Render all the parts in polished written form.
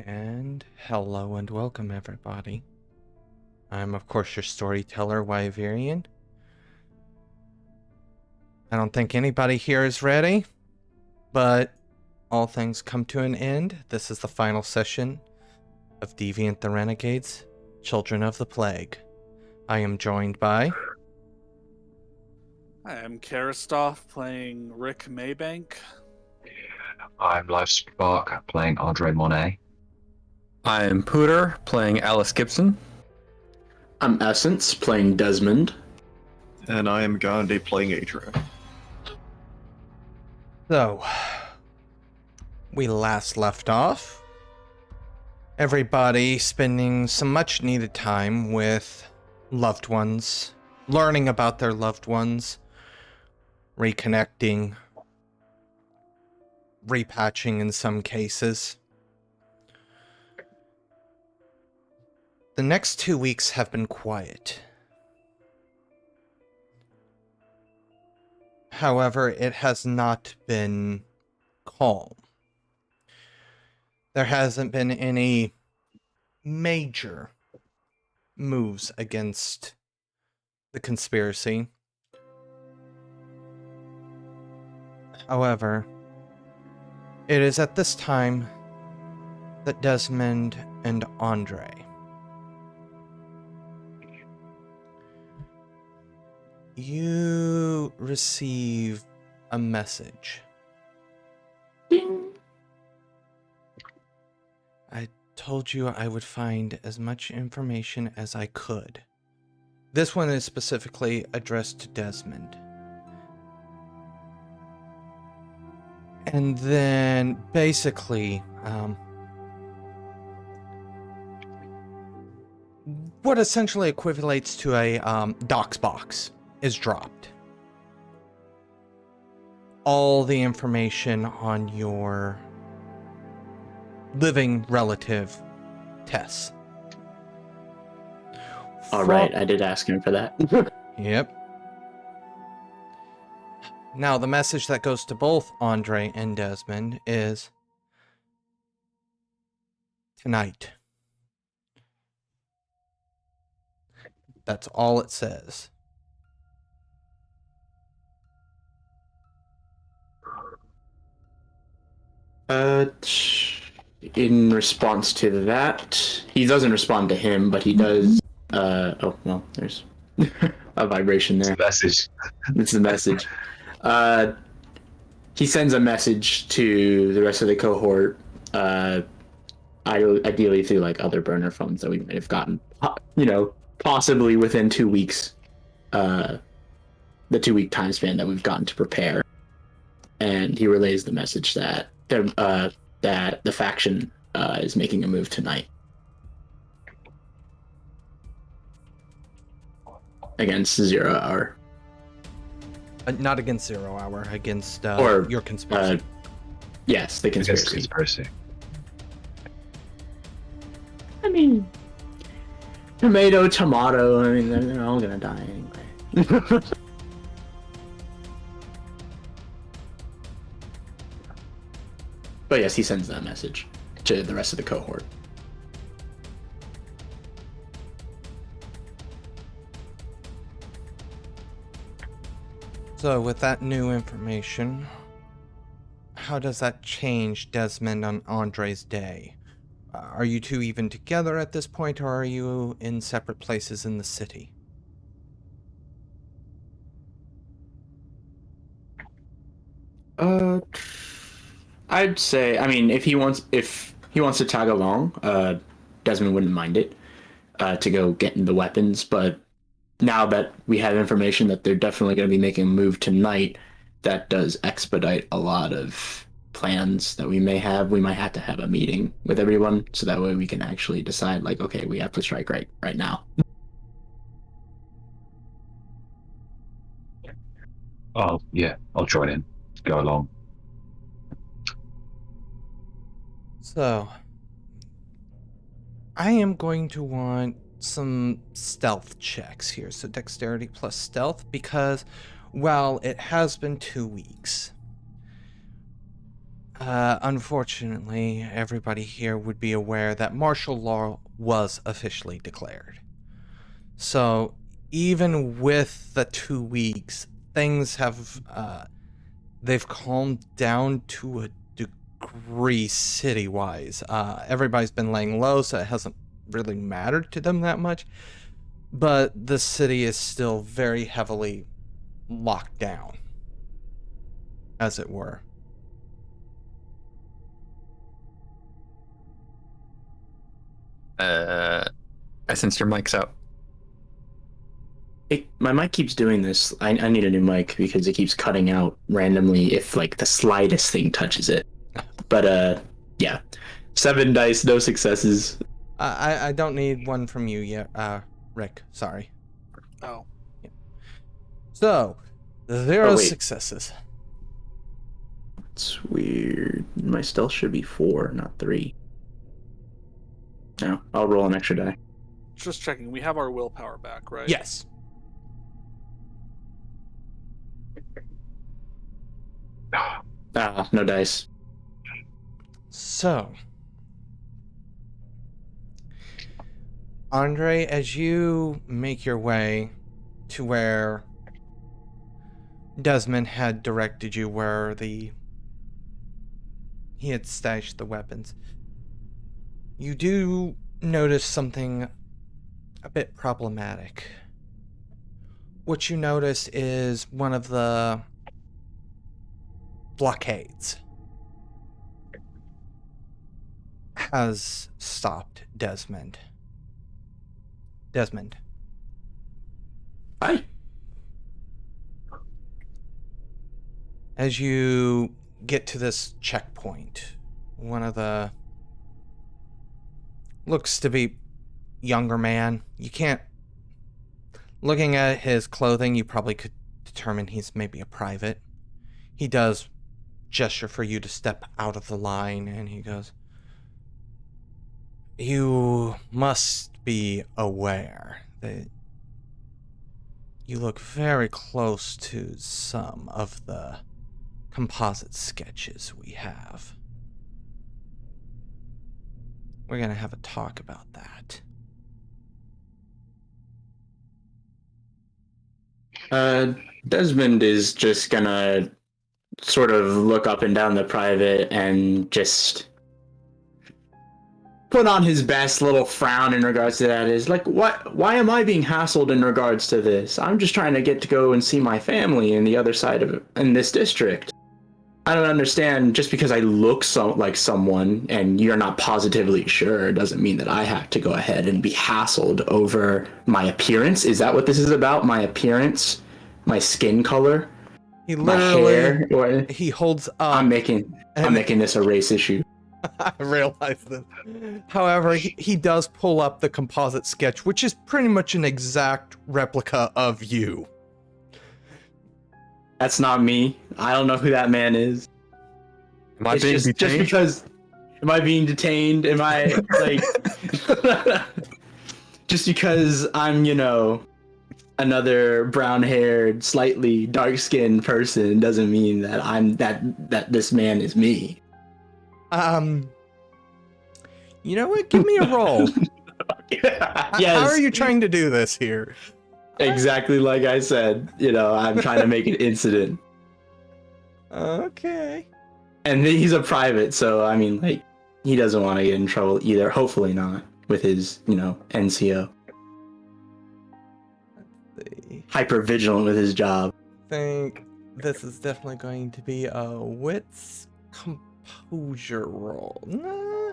And hello and welcome, everybody. I'm, of course, your storyteller, Wyverian. I don't think anybody here is ready, but all things come to an end. This is the final session of Deviant the Renegades, Children of the Plague. I am joined by... Hi, I'm Charistoph playing Rick Maybank. I'm Livespark playing Adrian Monet. I'm Pooter playing Alice Gibson. I'm Essence playing Desmond. And I am Gandhi playing Adrian. So, we last left off. Everybody spending some much needed time with loved ones, learning about their loved ones, reconnecting, repatching in some cases. The next 2 weeks have been quiet. However, it has not been calm. There hasn't been any major moves against the conspiracy. However, it is at this time that Desmond and Andre you receive a message. Ding. I told you I would find as much information as I could. This one is specifically addressed to Desmond. And then, basically, what essentially equivalates to a docs box is dropped. All the information on your living relative, Tess. All right, I did ask him for that. Yep. Now, the message that goes to both Andre and Desmond is tonight. That's all it says. In response to that, he doesn't respond to him, but he does. Oh well, there's a vibration there. Message. It's the message. He sends a message to the rest of the cohort. Ideally through like other burner phones that we might have gotten, possibly within 2 weeks. The 2 week time span that we've gotten to prepare, and he relays the message that the faction is making a move tonight against 0 Hour. Not against 0 Hour, against Or, your conspiracy. Yes, the conspiracy. Conspiracy. I mean, tomato, tomato. I mean, they're all gonna die anyway. But yes, he sends that message to the rest of the cohort. So, with that new information, how does that change Desmond and Andre's day? Are you two even together at this point, or are you in separate places in the city? I'd say, I mean, if he wants to tag along, Desmond wouldn't mind it, to go get the weapons. But now that we have information that they're definitely going to be making a move tonight, that does expedite a lot of plans that we may have. We might have to have a meeting with everyone, so that way we can actually decide, like, okay, we have to strike right now. Oh, yeah, I'll join in. Go along. So, I am going to want some stealth checks here. So dexterity plus stealth, because while it has been 2 weeks, Unfortunately, everybody here would be aware that martial law was officially declared. So, even with the 2 weeks, things have, they've calmed down to a degree city-wise. Everybody's been laying low, so it hasn't really mattered to them that much. But the city is still very heavily locked down, as it were. I sense your mic's out. My mic keeps doing this. I need a new mic because it keeps cutting out randomly if like the slightest thing touches it. But yeah, 7 dice, no successes. I don't need one from you yet, Rick. Sorry. Oh. So, 0 Oh, wait. successes. It's weird. My stealth should be 4, not 3. No, I'll roll an extra die. Just checking. We have our willpower back, right? Yes. No dice. So, Andre, as you make your way to where Desmond had directed you, where he had stashed the weapons, you do notice something a bit problematic. What you notice is one of the blockades has stopped Desmond. Desmond. Hi. As you get to this checkpoint, one of the looks to be younger man. You can't, looking at his clothing, you probably could determine he's maybe a private. He does gesture for you to step out of the line, and he goes, "You must be aware that you look very close to some of the composite sketches we have. We're gonna have a talk about that." Desmond is just gonna sort of look up and down the private and just put on his best little frown in regards to that. Is like, why am I being hassled in regards to this? I'm just trying to get to go and see my family in the other side of in this district. I don't understand, just because I look like someone and you're not positively sure doesn't mean that I have to go ahead and be hassled over my appearance. Is that what this is about? My appearance? My skin color? He My literally, hair? he holds up. I'm making this a race issue. I realize this. However, he does pull up the composite sketch, which is pretty much an exact replica of you. That's not me. I don't know who that man is. Am I It's being just detained? because. Am I being detained? Am I like? Just because I'm, another brown-haired, slightly dark-skinned person doesn't mean that I'm that this man is me. You know what? Give me a roll. Yes. How are you trying to do this here? Exactly like I said. I'm trying to make an incident. Okay. And he's a private, so I mean, like, he doesn't want to get in trouble either. Hopefully not with his, NCO. Hyper vigilant with his job. I think this is definitely going to be a wits composure roll. Nah.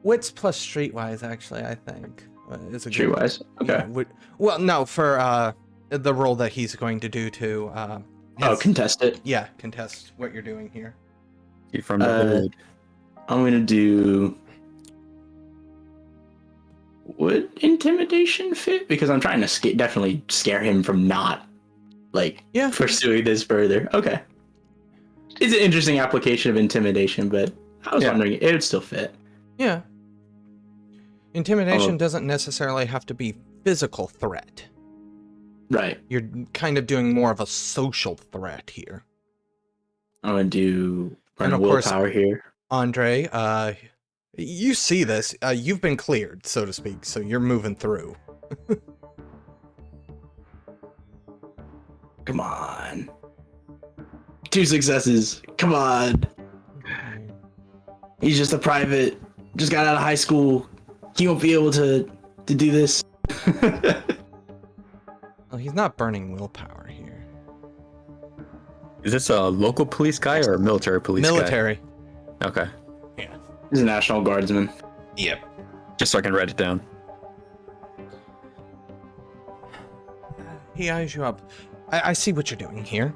Wits plus streetwise, actually, I think. Is a good- Streetwise? Okay. Yeah, well, no, for the role that he's going to do to Contest it. yeah, contest what you're doing here. You from the hood. I'm gonna do. Would intimidation fit? Because I'm trying to definitely scare him from not, Yeah. pursuing this further. Okay. It's an interesting application of intimidation, but I was wondering it would still fit. Yeah. Intimidation Oh. doesn't necessarily have to be physical threat. Right. You're kind of doing more of a social threat here. I'm gonna do And run of course- willpower here. Andre, you see this. You've been cleared, so to speak, so you're moving through. Come on. 2 successes. Come on. He's just a private. Just got out of high school. He won't be able to do this. Well, he's not burning willpower here. Is this a local police guy or a military police Military. guy? Okay. He's a National Guardsman. Yep. Just so I can write it down. He eyes you up. I see what you're doing here.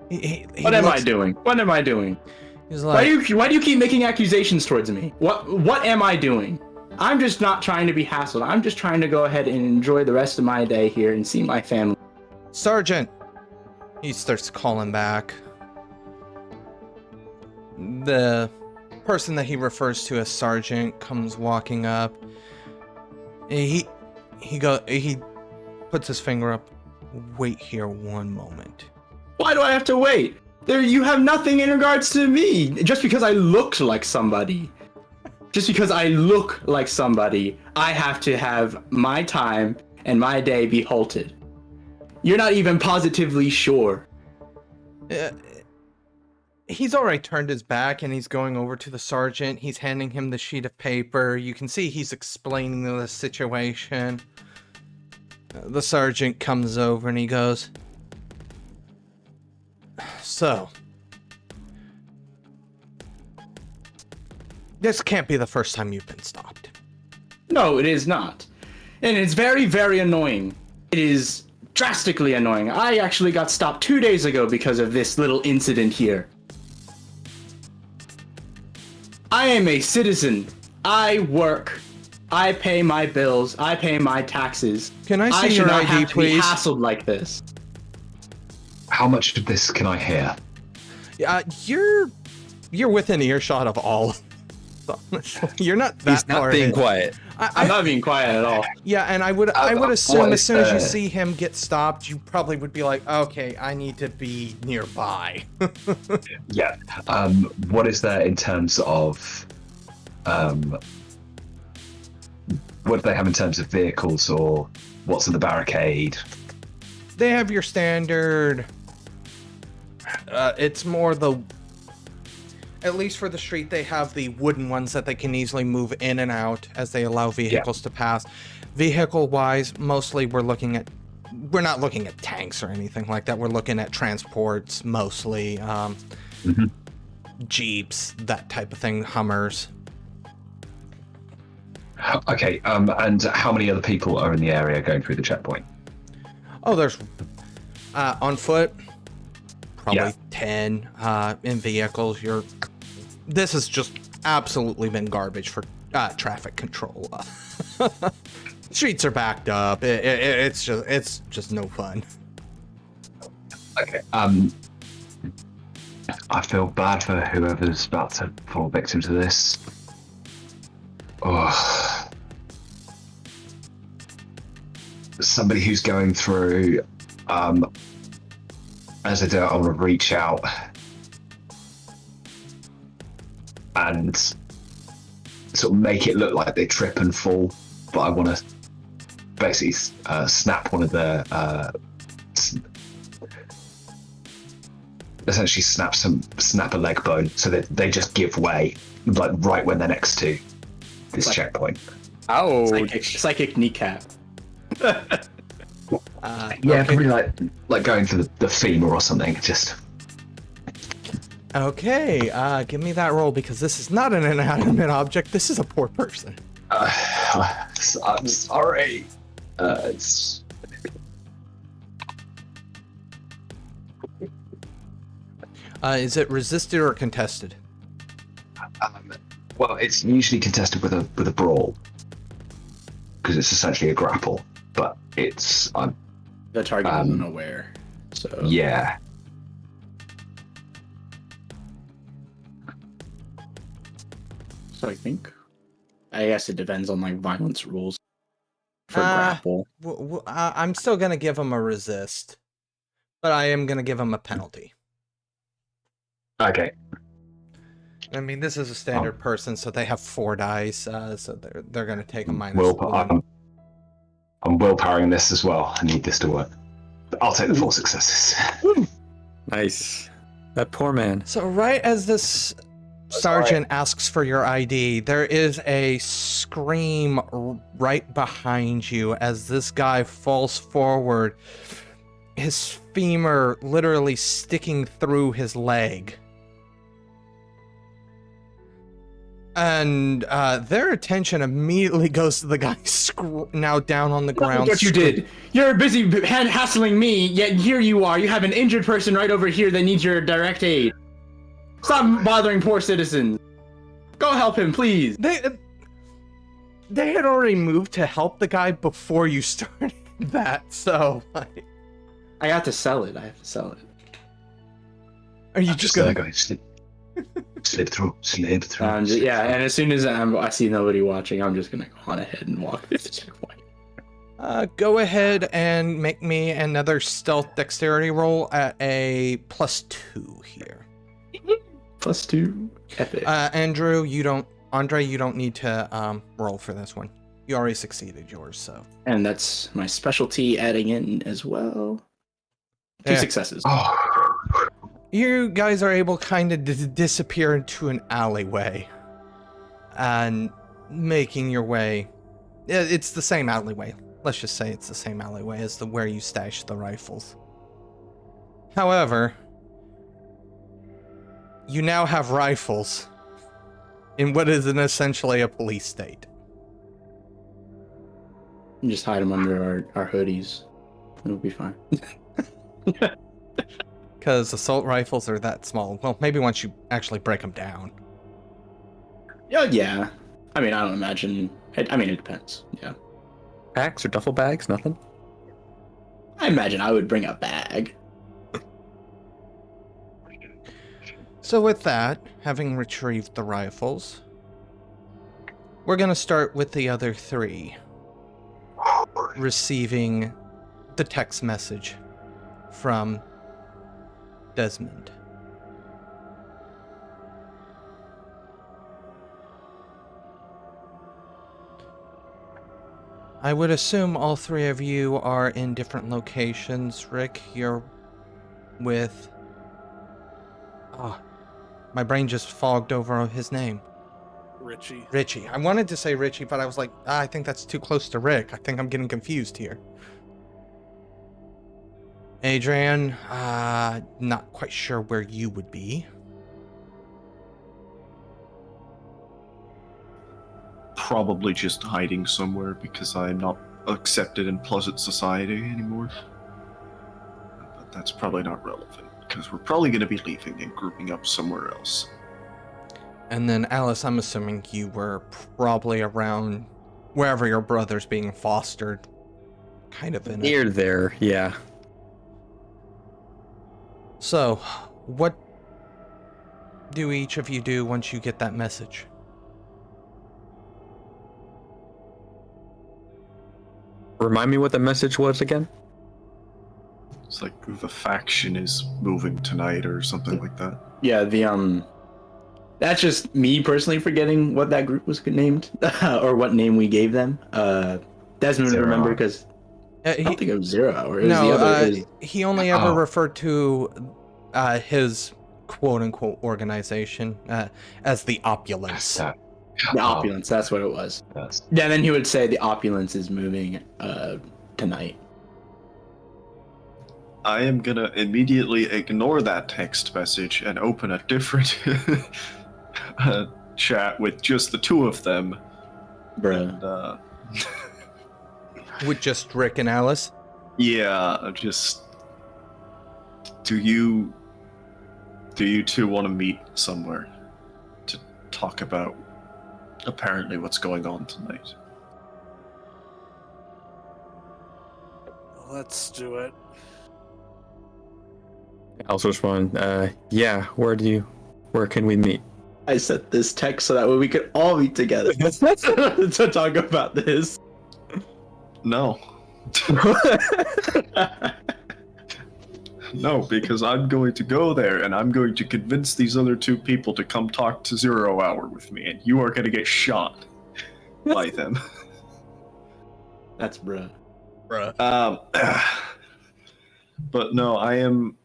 He What am I looks- doing? What am I doing? He's like, Why do you keep making accusations towards me? What am I doing? I'm just not trying to be hassled. I'm just trying to go ahead and enjoy the rest of my day here and see my family. Sergeant! He starts calling back. The person that he refers to as Sergeant comes walking up. He puts his finger up. Wait here one moment. Why do I have to wait? You have nothing in regards to me. Just because I looked like somebody. Just because I look like somebody, I have to have my time and my day be halted. You're not even positively sure. He's already turned his back and he's going over to the sergeant. He's handing him the sheet of paper. You can see he's explaining the situation. The sergeant comes over and he goes, "So, this can't be the first time you've been stopped." No, it is not. And it's very, very annoying. It is drastically annoying. I actually got stopped 2 days ago because of this little incident here. I am a citizen. I work. I pay my bills. I pay my taxes. Can I see should your not ID, have to be please? hassled like this. How much of this can I hear? You're within earshot of all. Honestly, you're not that He's far not being in. quiet. I'm not being quiet at all. Yeah, and I would assume what as is soon as you the- see him get stopped, you probably would be like, okay, I need to be nearby. Yeah. What is there in terms of what do they have in terms of vehicles, or what's in the barricade? They have your standard. It's more the. At least for the street, they have the wooden ones that they can easily move in and out as they allow vehicles to pass. Vehicle-wise, mostly we're not looking at tanks or anything like that. We're looking at transports mostly, Jeeps, that type of thing, Hummers. Okay. And how many other people are in the area going through the checkpoint? Oh, there's on foot, probably Yeah. 10. In vehicles, this has just absolutely been garbage for traffic control. Streets are backed up. It's just no fun. Okay. I feel bad for whoever's about to fall victim to this. Oh. Somebody who's going through, as I do, I want to reach out and sort of make it look like they trip and fall, but I want to basically snap one of the essentially snap a leg bone so that they just give way, like right when they're next to this checkpoint. Oh, Psychic kneecap. Yeah, Okay. probably like going for the femur or something. Just Okay, give me that roll because this is not an inanimate object. This is a poor person. I'm sorry. It's Is it resisted or contested? well, it's usually contested with a brawl because it's essentially a grapple, but it's The target is unaware. So yeah. So I think I guess it depends on like violence rules for grapple. I'm still gonna give him a resist, but I am gonna give him a penalty. Okay. I mean, this is a standard person, so they have 4 dice, so they're gonna take a minus Willpower. 1. I'm willpowering this as well. I need this to work. I'll take the 4 successes. Nice. That poor man. So right as this sergeant asks for your ID, there is a scream right behind you as this guy falls forward, his femur literally sticking through his leg. And their attention immediately goes to the guy now down on the ground. What you did. You're busy hassling me, yet here you are. You have an injured person right over here that needs your direct aid. Stop bothering poor citizens. Go help him, please. They had already moved to help the guy before you started that, so like, I have to sell it. are you just gonna go slip through? Yeah, and as soon as I see nobody watching, I'm just gonna go on ahead and walk through the checkpoint. Go ahead and make me another stealth dexterity roll at a +2 here. +2. Epic. Andre, you don't need to roll for this one. You already succeeded yours, so. And that's my specialty adding in as well. 2 Yeah. successes. Oh. You guys are able kind of to disappear into an alleyway and making your way. It's the same alleyway. Let's just say it's the same alleyway as where you stashed the rifles. However, you now have rifles in what is essentially a police state. And just hide them under our hoodies. It'll be fine. Because assault rifles are that small. Well, maybe once you actually break them down. Yeah. I mean, I don't imagine. It depends. Yeah. Packs or duffel bags? Nothing? I imagine I would bring a bag. So with that, having retrieved the rifles, we're going to start with the other 3 receiving the text message from Desmond. I would assume all 3 of you are in different locations. Rick, you're with... Oh, my brain just fogged over his name. Richie. I wanted to say Richie, but I was like, I think that's too close to Rick. I think I'm getting confused here. Adrian, not quite sure where you would be. Probably just hiding somewhere because I'm not accepted in Pleasant Society anymore. But that's probably not relevant because we're probably going to be leaving and grouping up somewhere else. And then Alice, I'm assuming you were probably around wherever your brother's being fostered. Kind of in Near there, yeah. So, what do each of you do once you get that message? Remind me what the message was again? It's like the faction is moving tonight or something like that. Yeah, that's just me personally forgetting what that group was named, or what name we gave them. Desmond would remember because I don't think it was 0 Hour. It was the other. He only ever referred to his quote-unquote organization as the Opulence. The Opulence, that's what it was. Yeah, then he would say the Opulence is moving tonight. I am gonna immediately ignore that text message and open a different chat with just the 2 of them. Bruh. And, With just Rick and Alice? yeah, just... Do you 2 want to meet somewhere to talk about apparently what's going on tonight? Let's do it. I'll also respond, yeah, where can we meet? I sent this text so that way we could all be together to talk about this. No. No, because I'm going to go there and I'm going to convince these other two people to come talk to 0 Hour with me, and you are going to get shot by them. That's bruh. But no, I am.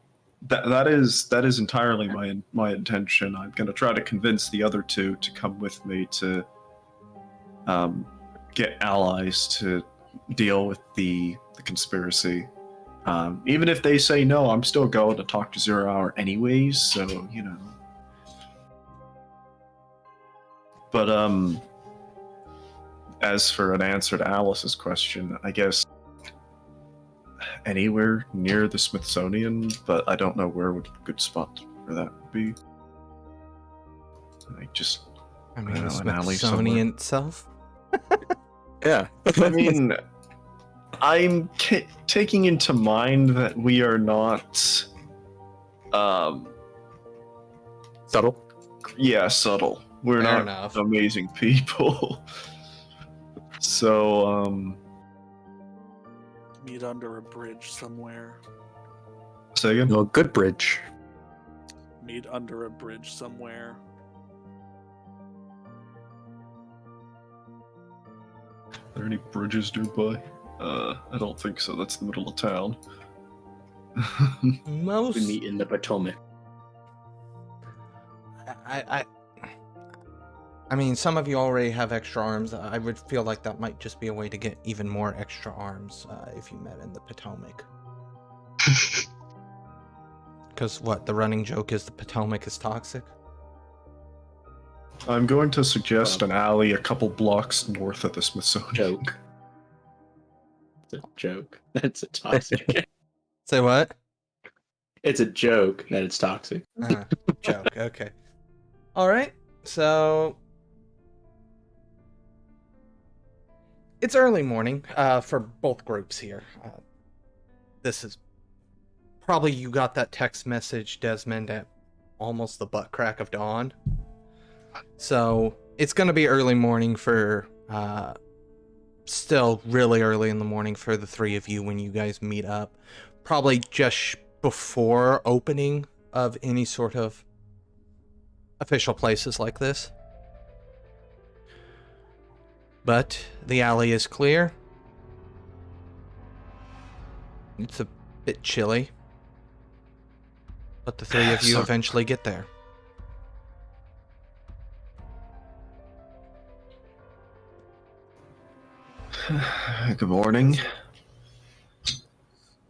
That is entirely my intention. I'm going to try to convince the other two to come with me to get allies to deal with the conspiracy. Even if they say no, I'm still going to talk to 0 Hour anyways, so, you know. But, as for an answer to Alice's question, I guess anywhere near the Smithsonian, but I don't know where would a good spot for that would be. Like, just, I mean, I the don't know, an alley Smithsonian itself. Yeah. I mean, I'm taking into mind that we are not, Subtle. yeah, subtle. We're Fair not enough. amazing people. So, Meet under a bridge somewhere. say again? No, good bridge. Meet under a bridge somewhere. Are there any bridges nearby? I don't think so. That's the middle of town. Most. We meet in the Potomac. I mean, some of you already have extra arms. I would feel like that might just be a way to get even more extra arms if you met in the Potomac. Because what, the running joke is the Potomac is toxic? I'm going to suggest an alley a couple blocks north of the Smithsonian. Joke. It's a joke. That's a toxic. Say what? It's a joke that it's toxic. Joke, okay. Alright, so... It's early morning for both groups here. This is... Probably you got that text message, Desmond, at almost the butt crack of dawn. So, it's going to be early morning for... still really early in the morning for the three of you when you guys meet up. Probably just before opening of any sort of official places like this. But the alley is clear. It's a bit chilly. But the three of you eventually get there. Good morning.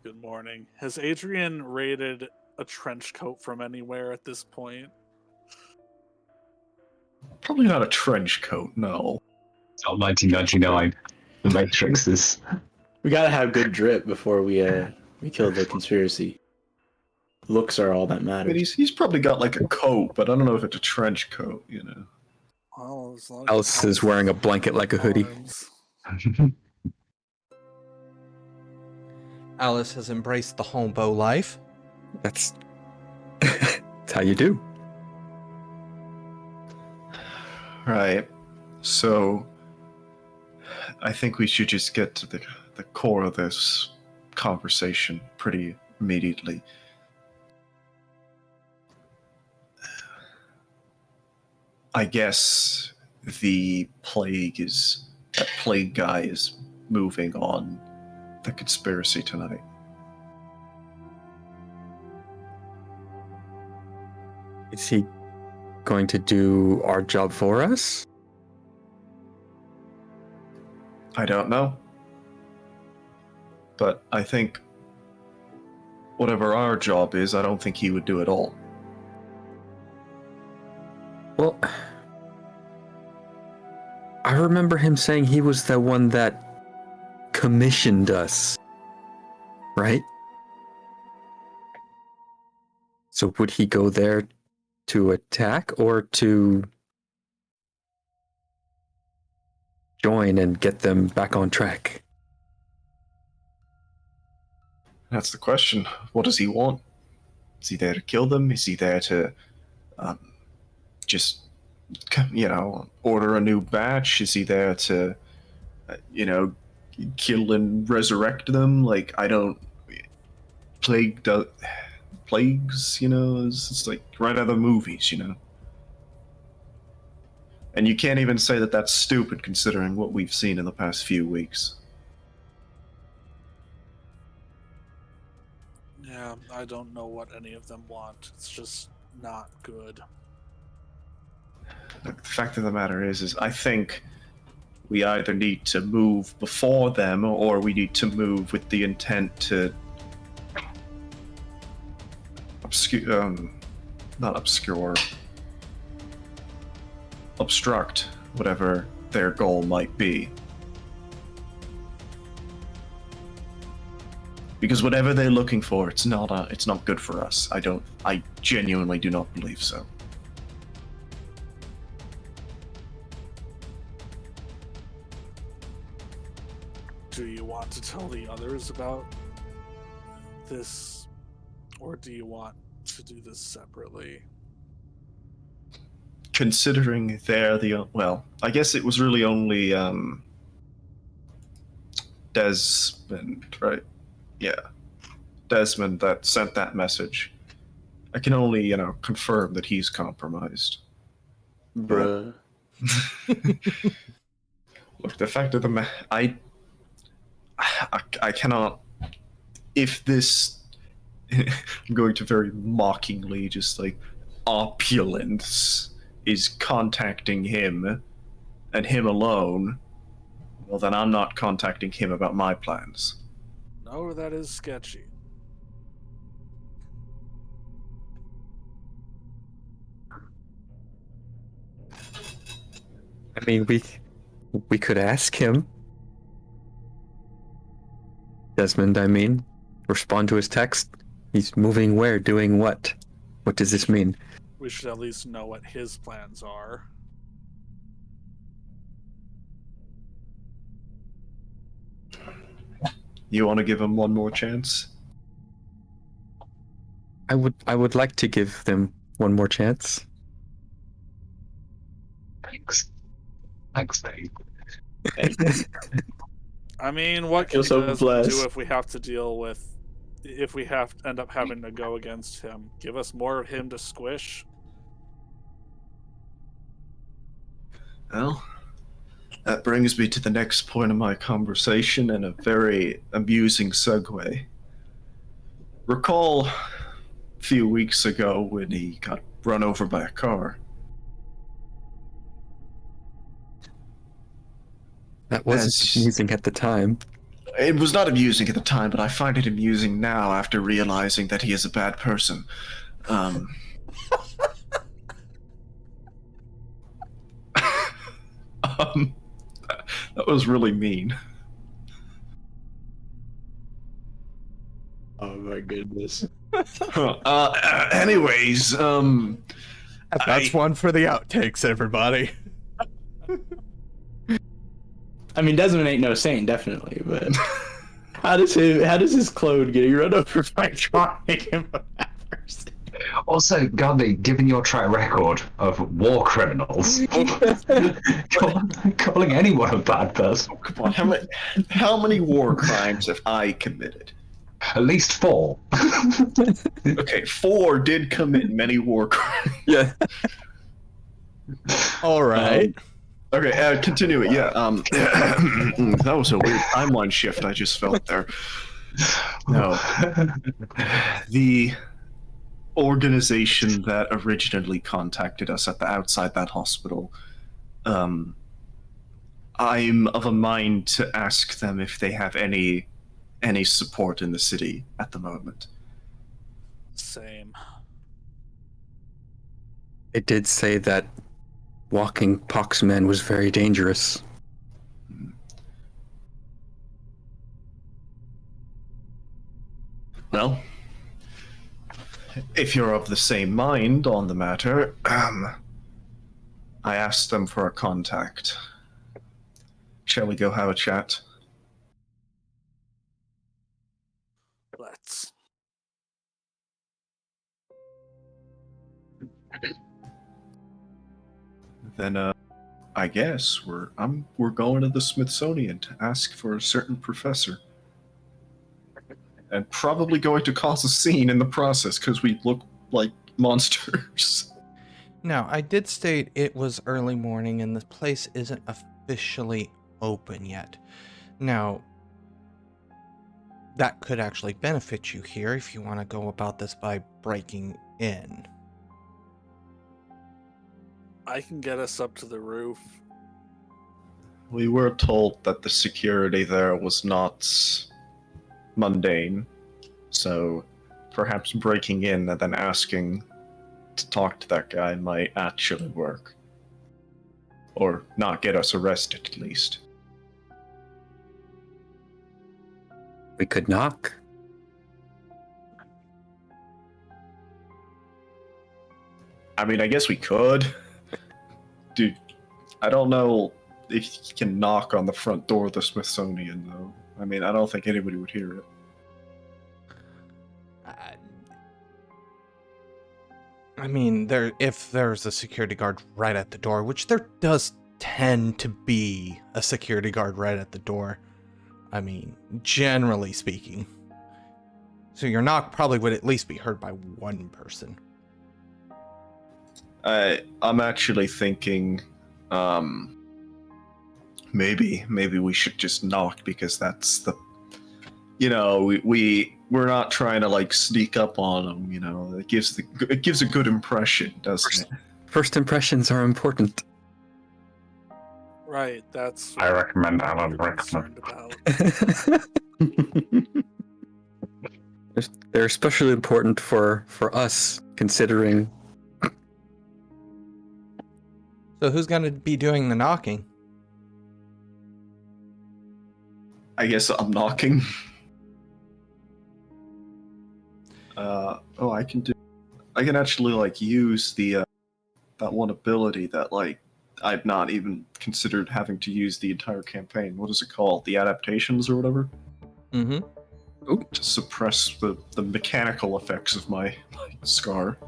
Good morning. Has Adrian raided a trench coat from anywhere at this point? Probably not a trench coat, no. It's not 1999. The Matrix is. We gotta have good drip before we kill the conspiracy. Looks are all that I mean, matters. he's probably got like a coat, but I don't know if it's a trench coat, you know. Well, as long Alice is wearing a blanket like a hoodie. arms. Alice has embraced the hobo life. That's that's how you do. Right. So, I think we should just get to the core of this conversation pretty immediately. I guess the that plague guy is moving on the conspiracy tonight. Is he going to do our job for us? I don't know. But I think whatever our job is, I don't think he would do it all. Well, I remember him saying he was the one that commissioned us, right? So would he go there to attack or to join and get them back on track? That's the question. What does he want? Is he there to kill them? Is he there to just order a new batch? Is he there to, kill and resurrect them? Like, I don't. Plagues, it's like right out of the movies, And you can't even say that that's stupid considering what we've seen in the past few weeks. Yeah, I don't know what any of them want. It's just not good. The fact of the matter is I think we either need to move before them or we need to move with the intent to obstruct whatever their goal might be. Because whatever they're looking for, it's not good for us. I genuinely do not believe so. Do you want to tell the others about this, or do you want to do this separately? Considering they're I guess it was really only Desmond, right? Yeah, Desmond that sent that message. I can only, confirm that he's compromised. Bruh. Look, the fact of the matter, I cannot. If this, I'm going to very mockingly just like opulence is contacting him, and him alone, well then I'm not contacting him about my plans. No, that is sketchy. I mean, we could ask him. Desmond, I mean, respond to his text. He's moving where, doing what? What does this mean? We should at least know what his plans are. You want to give him one more chance? I would like to give them one more chance. Thanks, Dave. I mean, what can feel so Desmond do blessed. if we have to deal with, if we have to end up having to go against him? Give us more of him to squish? Well, that brings me to the next point of my conversation and a very amusing segue. Recall a few weeks ago when he got run over by a car. That wasn't amusing at the time. It was not amusing at the time, but I find it amusing now after realizing that he is a bad person. That was really mean. Oh my goodness. Anyways, That's one for the outtakes, everybody. I mean, Desmond ain't no saint, definitely, but how does his clone getting run over by a car make him a bad person? Also, Gandhi, given your track record of war criminals, calling anyone a bad person. come on, how many war crimes have I committed? At least 4. Okay, 4 did commit many war crimes. Yeah. All right. Okay, continue it. Yeah. That was a weird timeline shift I just felt there. No, the organization that originally contacted us at the outside that hospital. I'm of a mind to ask them if they have any support in the city at the moment. Same. It did say that walking Poxman was very dangerous. Well, if you're of the same mind on the matter, I asked them for a contact. Shall we go have a chat? Let's. Then I guess we're going to the Smithsonian to ask for a certain professor. And probably going to cause a scene in the process because we look like monsters. Now, I did state it was early morning and the place isn't officially open yet. Now, that could actually benefit you here if you want to go about this by breaking in. I can get us up to the roof. We were told that the security there was not mundane, so perhaps breaking in and then asking to talk to that guy might actually work. Or not get us arrested, at least. We could knock. I mean, I guess we could. Dude, I don't know if you can knock on the front door of the Smithsonian, though. I mean, I don't think anybody would hear it. I mean, if there's a security guard right at the door, which there does tend to be a security guard right at the door. I mean, generally speaking. So your knock probably would at least be heard by one person. I'm actually thinking, maybe we should just knock because that's the, we're not trying to like sneak up on them. It gives a good impression, doesn't it? First impressions are important. Right, that's I recommend Alan what I'm Rickman. concerned about. They're especially important for us, considering. So who's going to be doing the knocking? I guess I'm knocking. I can actually use the that one ability that I've not even considered having to use the entire campaign. What is it called? The adaptations or whatever? Mm-hmm. To suppress the mechanical effects of my scar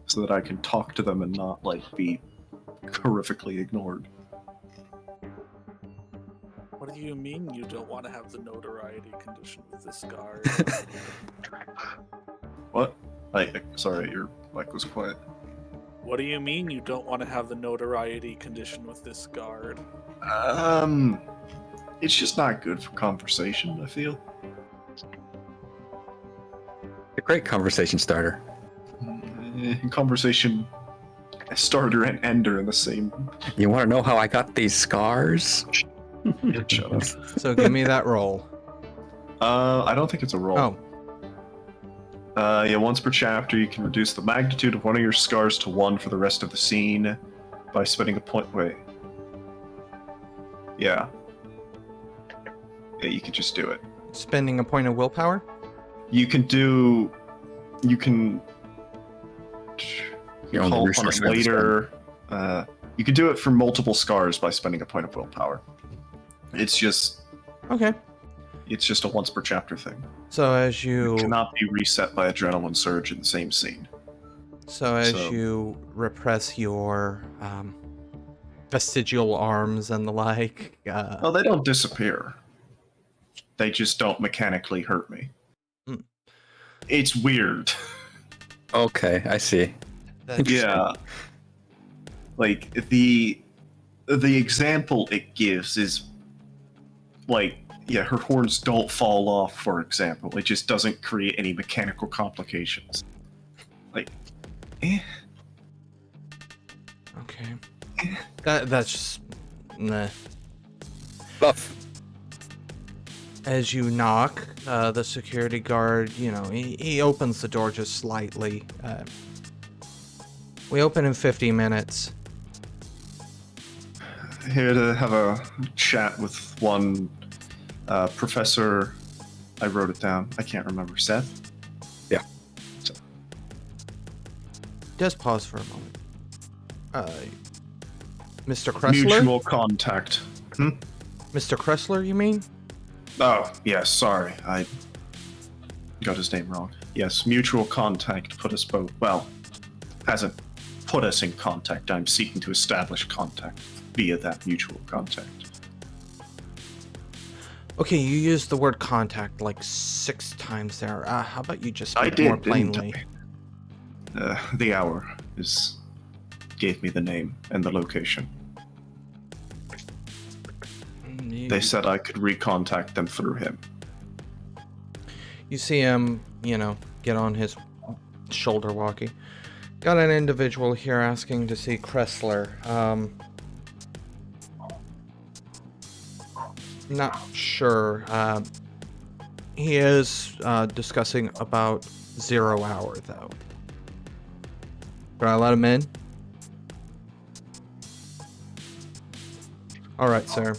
so that I can talk to them and not be horrifically ignored. What do you mean you don't want to have the notoriety condition with this guard? What? Sorry, your mic was quiet. What do you mean you don't want to have the notoriety condition with this guard? It's just not good for conversation, I feel. A great conversation starter. Conversation starter and ender in the same. You want to know how I got these scars? Shut up. So give me that roll. I don't think it's a roll. Oh. Once per chapter, you can reduce the magnitude of one of your scars to 1 for the rest of the scene by spending a point. Wait. Yeah. Yeah, you can just do it. Spending a point of willpower? You can Your own call resource on it later. You can do it for multiple scars by spending a point of willpower. It's just Okay. a once per chapter thing. So as you It cannot be reset by adrenaline surge in the same scene. So you repress your vestigial arms and the like. Well, they don't disappear. They just don't mechanically hurt me. Hmm. It's weird. Okay, I see. Yeah. The example it gives is her horns don't fall off, for example. It just doesn't create any mechanical complications. Okay. That's just nah. Buff. As you knock, the security guard, he opens the door just slightly. We open in 50 minutes. Here to have a chat with one professor. I wrote it down. I can't remember. Seth? Yeah. Just pause for a moment. Mr. Kressler? Mutual contact. Mr. Kressler, you mean? Oh, yes, sorry. I got his name wrong. Yes, mutual contact put us both. Well, hasn't put us in contact. I'm seeking to establish contact via that mutual contact. Okay, you used the word contact like 6 times there. How about you just I speak did, more didn't plainly? The hour gave me the name and the location. They said I could recontact them through him. You see him, get on his shoulder walkie. Got an individual here asking to see Kressler. Not sure. He is discussing about 0 hour, though. Can I let him in? Alright, sir.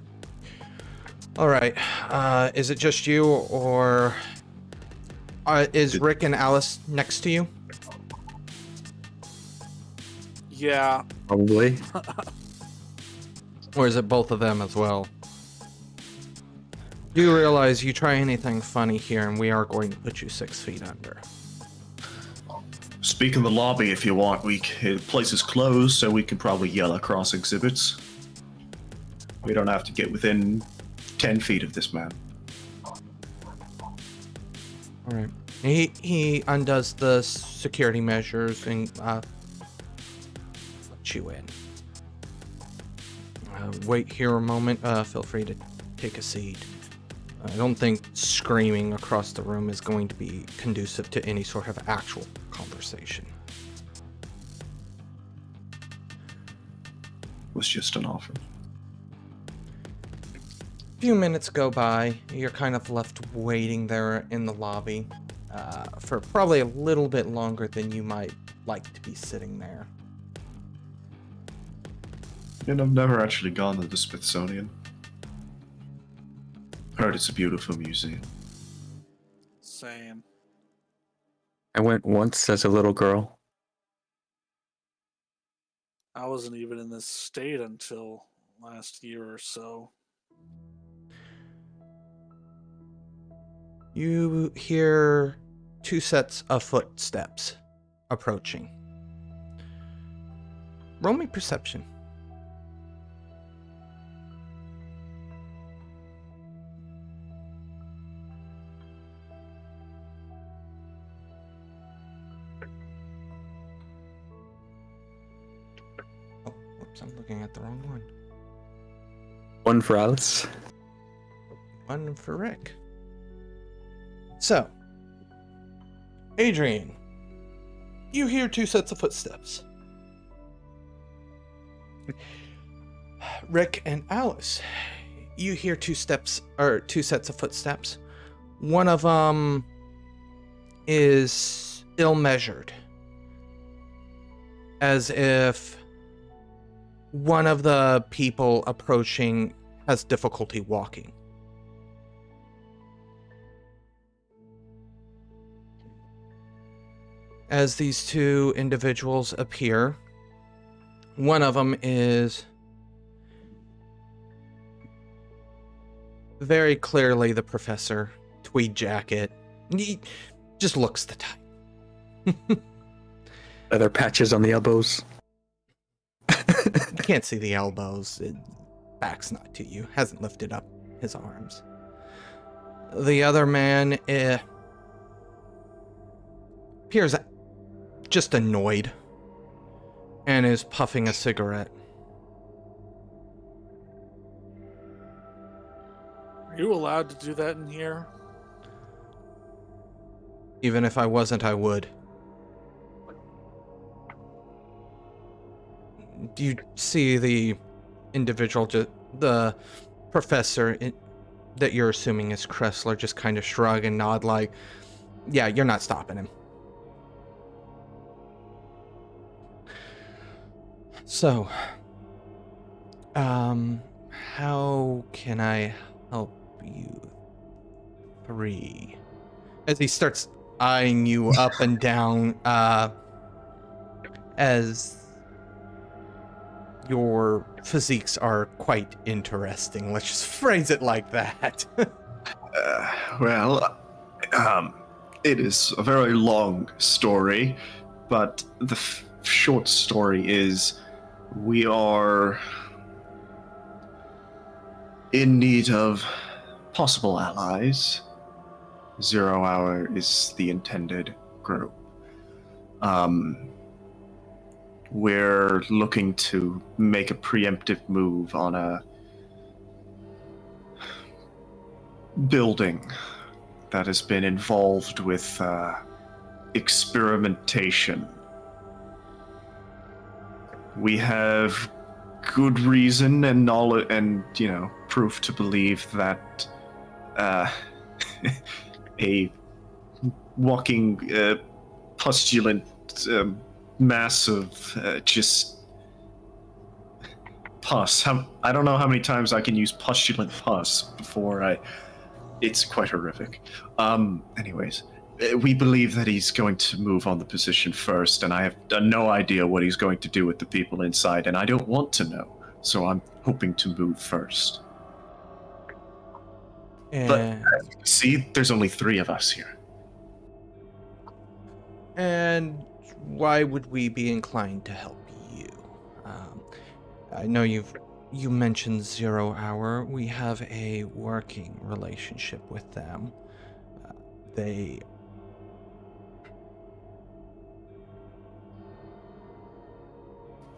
Alright. Is it just you, or is Rick and Alice next to you? Yeah. Probably. Or is it both of them as well? You realize you try anything funny here and we are going to put you 6 feet under. Speak in the lobby if you want. The place is closed, so we can probably yell across exhibits. We don't have to get within 10 feet of this man. Alright. He undoes the security measures and lets you in. Wait here a moment. Feel free to take a seat. I don't think screaming across the room is going to be conducive to any sort of actual conversation. It was just an offer. A few minutes go by. You're kind of left waiting there in the lobby for probably a little bit longer than you might like to be sitting there. And I've never actually gone to the Smithsonian. Heard it's a beautiful museum. Same. I went once as a little girl. I wasn't even in this state until last year or so. You hear 2 sets of footsteps approaching. Roll me perception. Oh, whoops, I'm looking at the wrong one. 1 for Alice. 1 for Rick. So, Adrian, you hear 2 sets of footsteps. Rick and Alice, you hear 2 sets of footsteps. One of them is ill-measured, as if one of the people approaching has difficulty walking. As these 2 individuals appear, one of them is very clearly the professor, tweed jacket. He just looks the type. Leather patches on the elbows. You can't see the elbows. Back's not to you. Hasn't lifted up his arms. The other man appears just annoyed and is puffing a cigarette. Are you allowed to do that in here? Even if I wasn't, I would. Do you see the individual, the professor that you're assuming is Kressler, just kind of shrug and nod like, yeah, you're not stopping him. So, how can I help you 3? As he starts eyeing you up and down, as your physiques are quite interesting. Let's just phrase it like that. It is a very long story, but short story is we are in need of possible allies. 0 Hour is the intended group. We're looking to make a preemptive move on a building that has been involved with experimentation. We have good reason and knowledge and, proof to believe that a walking postulant mass of just pus. I don't know how many times I can use postulant pus before it's quite horrific. Anyways, we believe that he's going to move on the position first, and I have no idea what he's going to do with the people inside, and I don't want to know, so I'm hoping to move first. But as you can see, there's only 3 of us here. And why would we be inclined to help you? I know you mentioned 0 Hour. We have a working relationship with them.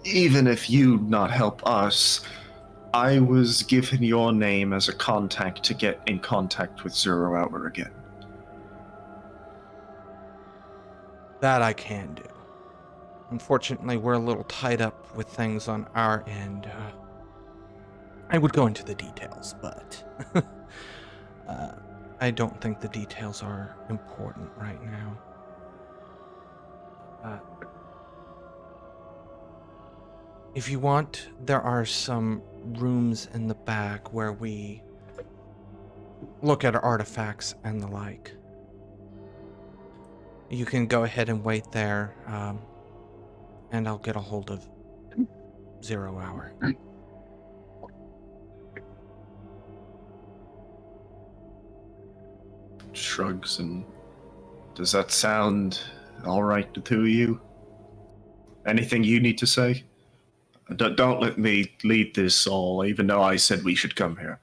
Even if you not help us, I was given your name as a contact to get in contact with 0 Hour again. That I can do. Unfortunately, we're a little tied up with things on our end. I would go into the details, but I don't think the details are important right now. If you want, there are some rooms in the back where we look at artifacts and the like. You can go ahead and wait there, and I'll get a hold of 0 Hour. Shrugs and... Does that sound alright to you? Anything you need to say? Don't let me lead this all, even though I said we should come here.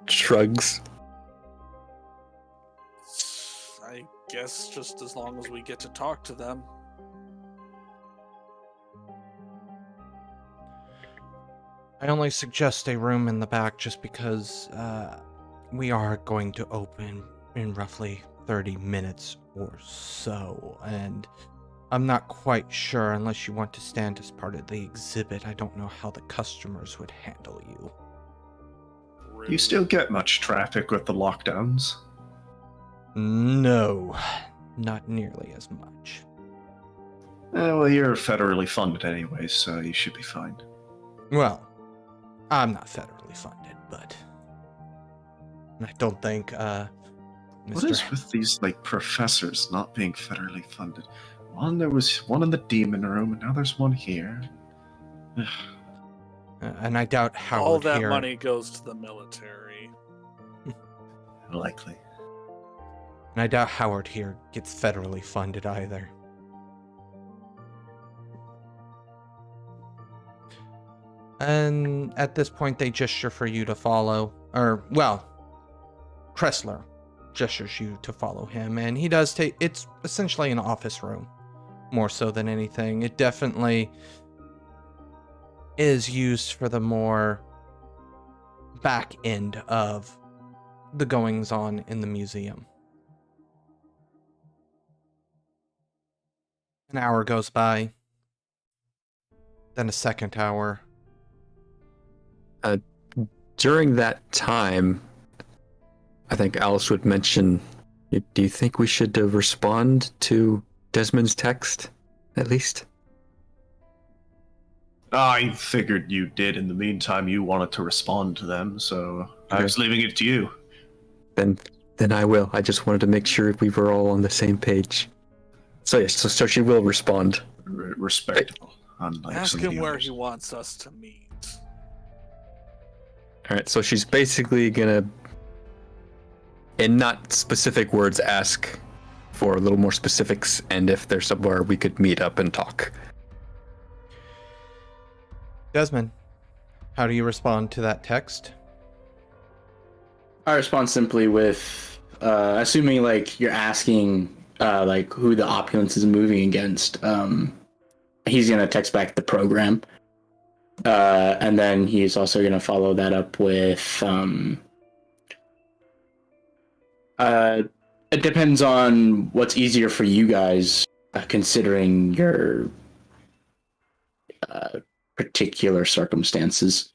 Shrugs. I guess just as long as we get to talk to them. I only suggest a room in the back just because we are going to open in roughly 30 minutes or so, and I'm not quite sure, unless you want to stand as part of the exhibit. I don't know how the customers would handle you. You still get much traffic with the lockdowns? No, not nearly as much. Well, you're federally funded anyway, so you should be fine. Well, I'm not federally funded, but I don't think, What is with these, professors not being federally funded? There was one in the demon room, and now there's one here. And I doubt Howard all that here... money goes to the military. Likely. And I doubt Howard here gets federally funded either. And at this point, they gesture for you to follow. Kressler gestures you to follow him, and he does take... It's essentially an office room, more so than anything. It definitely is used for the more back end of the goings-on in the museum. An hour goes by, then a second hour. During that time, I think Alice would mention, do you think we should respond to Desmond's text, at least? I figured you did. In the meantime, you wanted to respond to them, so I was leaving it to you. Then I will. I just wanted to make sure we were all on the same page. So yes, so she will respond. Respectable. Ask him where he wants us to meet. Alright, so she's basically gonna, in not specific words, ask for a little more specifics, and if there's somewhere we could meet up and talk. Desmond, how do you respond to that text? I respond simply with, assuming like you're asking like who the opulence is moving against. He's gonna text back the program, and then he's also gonna follow that up with. It depends on what's easier for you guys, considering your particular circumstances.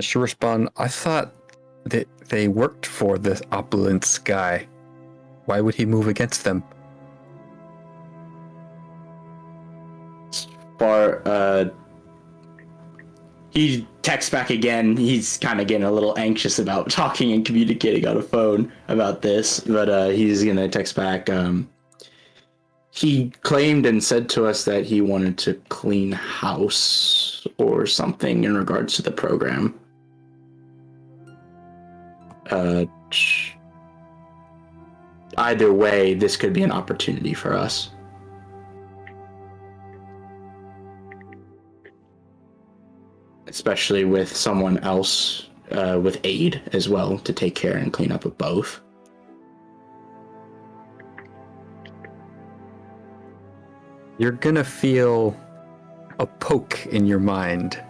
She'll respond, I thought that they worked for the opulence guy. Why would he move against them? He texts back again. He's kind of getting a little anxious about talking and communicating on a phone about this, but he's gonna text back. He claimed and said to us that he wanted to clean house or something in regards to the program. Either way, this could be an opportunity for us. Especially with someone else with aid as well to take care and clean up of both. You're gonna feel a poke in your mind.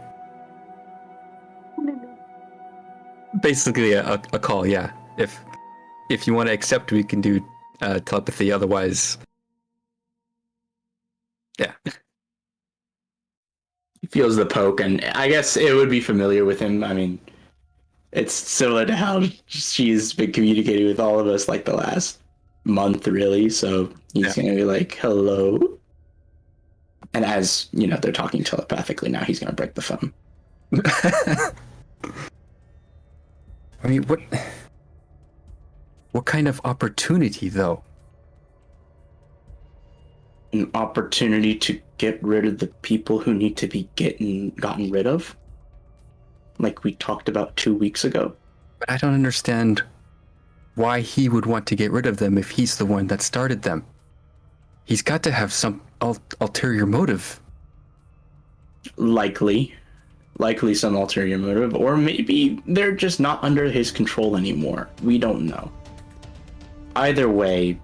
Basically a call, yeah. If you want to accept, we can do telepathy. Otherwise, yeah. He feels the poke, and I guess it would be familiar with him. I mean, it's similar to how she's been communicating with all of us like the last month, really. So he's gonna be like, hello. And as, you know, they're talking telepathically now, he's gonna break the phone. I mean, what kind of opportunity, though? An opportunity to get rid of the people who need to be gotten rid of, like we talked about 2 weeks ago. But I don't understand why he would want to get rid of them if he's the one that started them. He's got to have some ulterior motive. Likely some ulterior motive, or maybe they're just not under his control anymore. We don't know. Either way,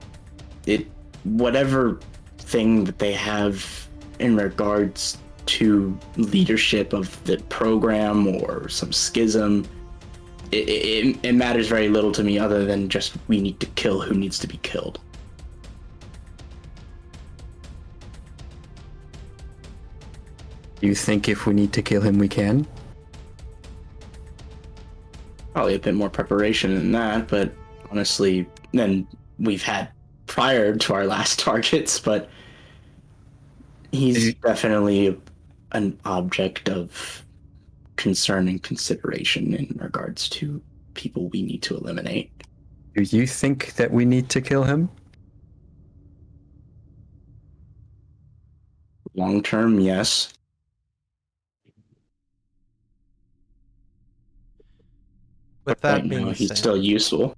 whatever thing that they have in regards to leadership of the program or some schism, it matters very little to me, other than just we need to kill who needs to be killed. Do you think if we need to kill him, we can? Probably a bit more preparation than that, but honestly, than we've had prior to our last targets, but he's definitely an object of concern and consideration in regards to people we need to eliminate. Do you think that we need to kill him? Long term, yes. With that right being now, he's said, still useful.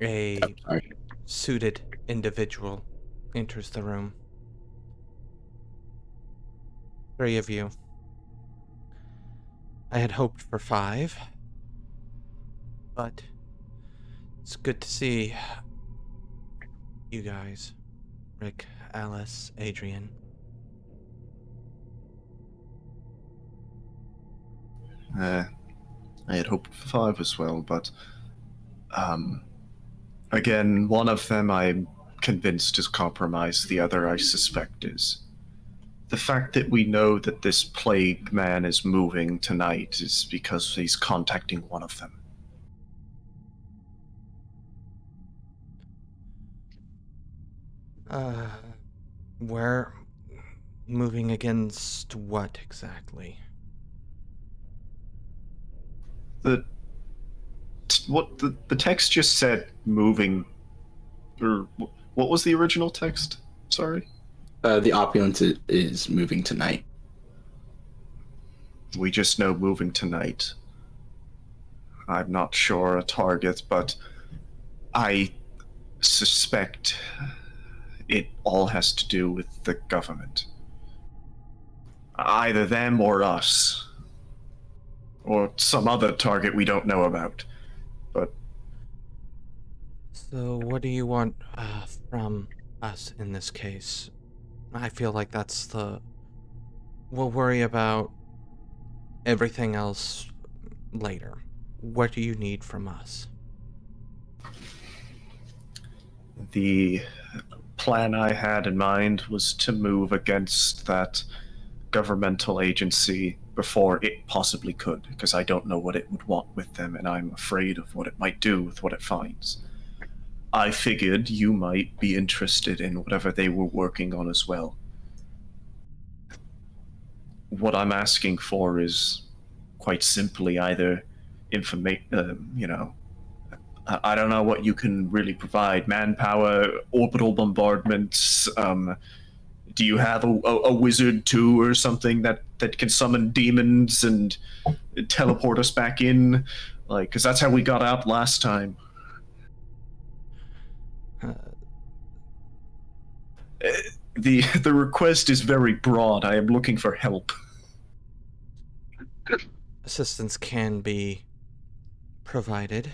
a Sorry. suited individual enters the room. 3 of you. I had hoped for 5, but it's good to see you guys. Rick, Alice, Adrian. I had hoped for 5 as well, but again, one of them I'm convinced is compromised, the other I suspect is. The fact that we know that this plague man is moving tonight is because he's contacting one of them. We're moving against what exactly? The text just said moving, or what was the original text? Sorry. The opulence is moving tonight. We just know moving tonight. I'm not sure, a target, but I suspect it all has to do with the government. Either them or us. Or some other target we don't know about. But So what do you want from us in this case? I feel like that's the... We'll worry about everything else later. What do you need from us? the plan I had in mind was to move against that governmental agency before it possibly could, because I don't know what it would want with them, and I'm afraid of what it might do with what it finds. I figured you might be interested in whatever they were working on as well. What I'm asking for is quite simply either information, I don't know what you can really provide. Manpower, orbital bombardments. Do you have a wizard too, or something that can summon demons and teleport us back in? Like, because that's how we got out last time. The request is very broad. I am looking for help. Assistance can be provided.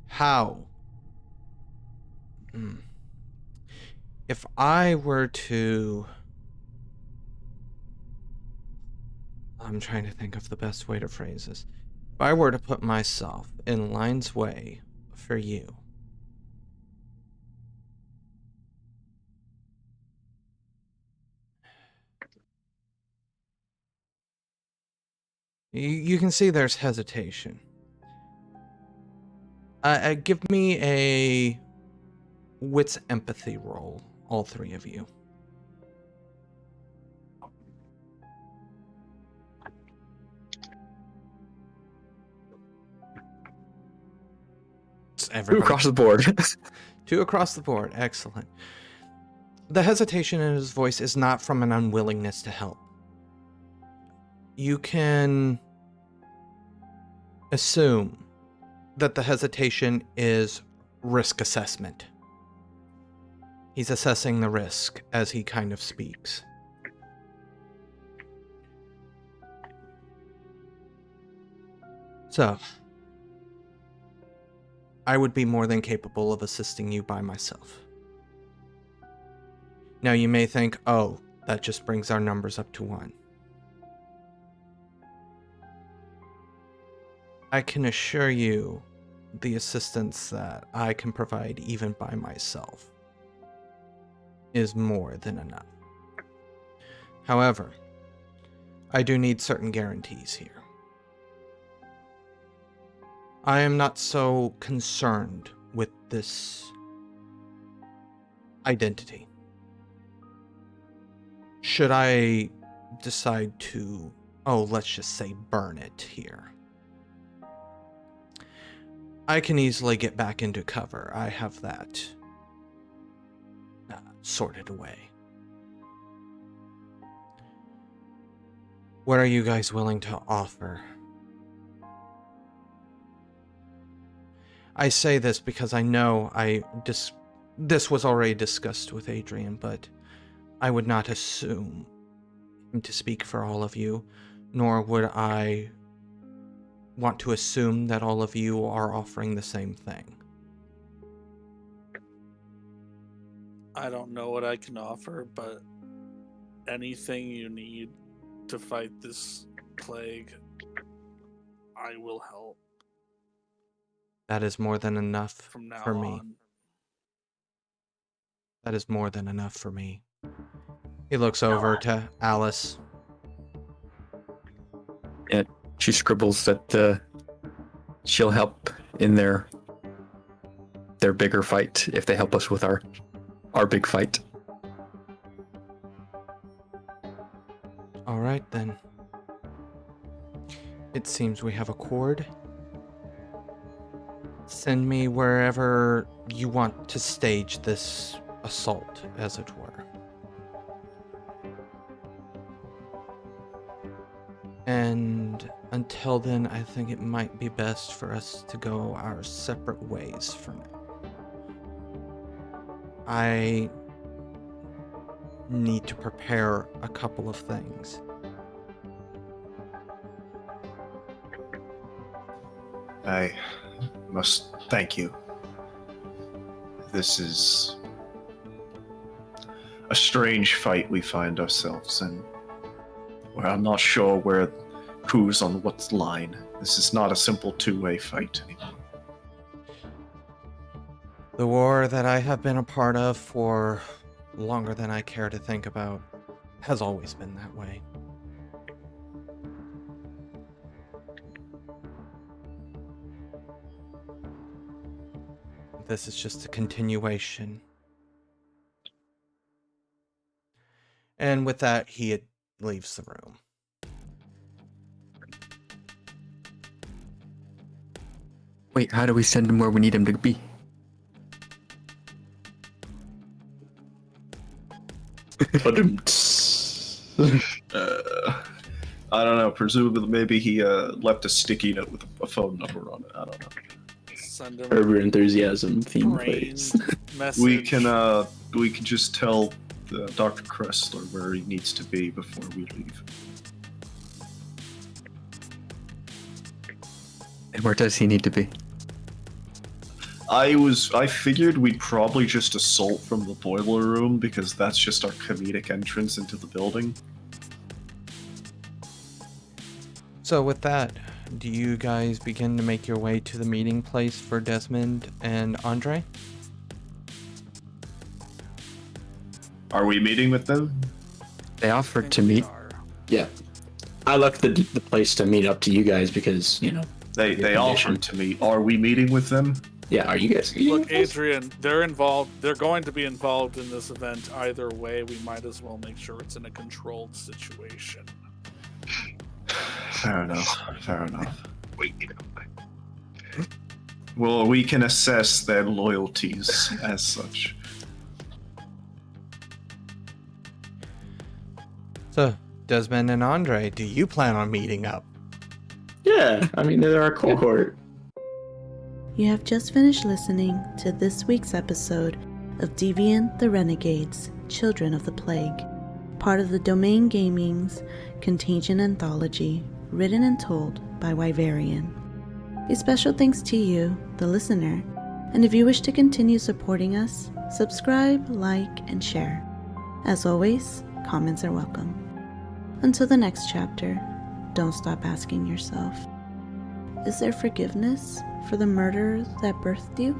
How? If I were to... I'm trying to think of the best way to phrase this. If I were to put myself in line's way for you, you can see there's hesitation. Give me a wits empathy roll, all three of you. Two across the board. 2 across the board. Excellent. The hesitation in his voice is not from an unwillingness to help. You can assume that the hesitation is risk assessment. He's assessing the risk as he kind of speaks. So, I would be more than capable of assisting you by myself. Now you may think, oh, that just brings our numbers up to 1. I can assure you the assistance that I can provide even by myself is more than enough. However, I do need certain guarantees here. I am not so concerned with this identity. Should I decide to, let's just say burn it here, I can easily get back into cover. I have that sorted away. What are you guys willing to offer? I say this because I know this was already discussed with Adrian, but I would not assume him to speak for all of you, nor would I want to assume that all of you are offering the same thing. I don't know what I can offer, but anything you need to fight this plague, I will help. That is more than enough From now for me. on. That is more than enough for me. He looks over to Alice. Yeah, she scribbles that she'll help in their bigger fight if they help us with our big fight. All right, then. It seems we have a cord. Send me wherever you want to stage this assault, as it were. And until then, I think it might be best for us to go our separate ways for now. I need to prepare a couple of things. I must thank you. This is a strange fight we find ourselves in, where I'm not sure who's on what line. This is not a simple two-way fight anymore. The war that I have been a part of for longer than I care to think about has always been that way. This is just a continuation. And with that, he leaves the room. Wait, how do we send him where we need him to be? I don't know. Presumably, maybe he left a sticky note with a phone number on it. I don't know. Send him Urban enthusiasm theme brain plays. message. We can just tell Dr. Kressler where he needs to be before we leave. And where does he need to be? I figured we'd probably just assault from the boiler room because that's just our comedic entrance into the building. So with that, do you guys begin to make your way to the meeting place for Desmond and Andre? Are we meeting with them? They I offered think to we meet. are. Yeah. I left the place to meet up to you guys because, you know. They Condition. offered to meet. Are we meeting with them? Yeah, are you guys? meeting Look, with us? Adrian, they're involved. They're going to be involved in this event either way. We might as well make sure it's in a controlled situation. Fair enough. Fair enough. Well, we can assess their loyalties as such. So, Desmond and Andre, do you plan on meeting up? Yeah, I mean, they're our cohort. You have just finished listening to this week's episode of Deviant the Renegades, Children of the Plague, part of the Domain Gaming's Contagion Anthology, written and told by Wyverian. A special thanks to you, the listener, and if you wish to continue supporting us, subscribe, like, and share. As always, comments are welcome. Until the next chapter, don't stop asking yourself, is there forgiveness for the murder that birthed you?